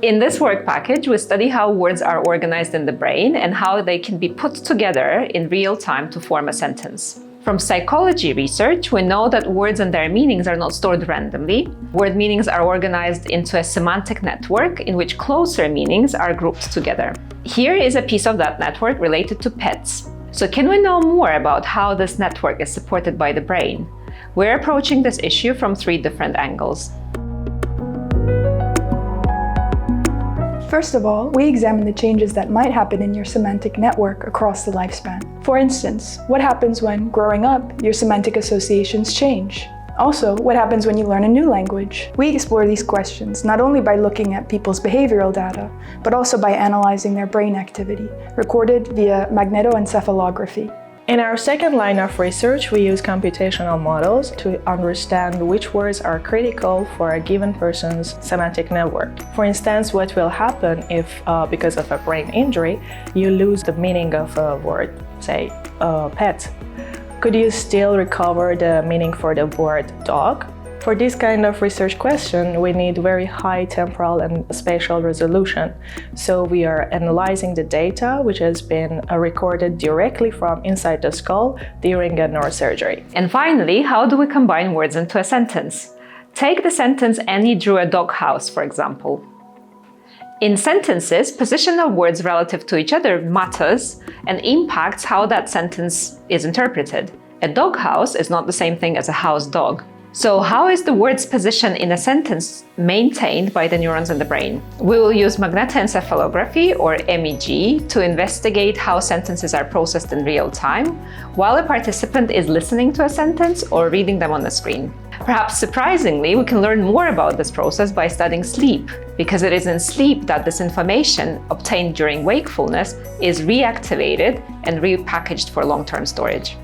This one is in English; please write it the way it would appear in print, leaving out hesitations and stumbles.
In this work package, we study how words are organized in the brain and how they can be put together in real time to form a sentence. From psychology research, we know that words and their meanings are not stored randomly. Word meanings are organized into a semantic network in which closer meanings are grouped together. Here is a piece of that network related to pets. So can we know more about how this network is supported by the brain? We're approaching this issue from 3 different angles. First of all, we examine the changes that might happen in your semantic network across the lifespan. For instance, what happens when, growing up, your semantic associations change? Also, what happens when you learn a new language? We explore these questions not only by looking at people's behavioral data, but also by analyzing their brain activity, recorded via magnetoencephalography. In our second line of research, we use computational models to understand which words are critical for a given person's semantic network. For instance, what will happen if, because of a brain injury, you lose the meaning of a word, say, pet. Could you still recover the meaning for the word dog? For this kind of research question, we need very high temporal and spatial resolution. So we are analyzing the data which has been recorded directly from inside the skull during a neurosurgery. And finally, how do we combine words into a sentence? Take the sentence "Annie drew a doghouse," for example. In sentences, position of words relative to each other matters and impacts how that sentence is interpreted. A doghouse is not the same thing as a house dog. So how is the word's position in a sentence maintained by the neurons in the brain? We will use magnetoencephalography, or MEG, to investigate how sentences are processed in real time, while a participant is listening to a sentence or reading them on the screen. Perhaps surprisingly, we can learn more about this process by studying sleep, because it is in sleep that this information obtained during wakefulness is reactivated and repackaged for long-term storage.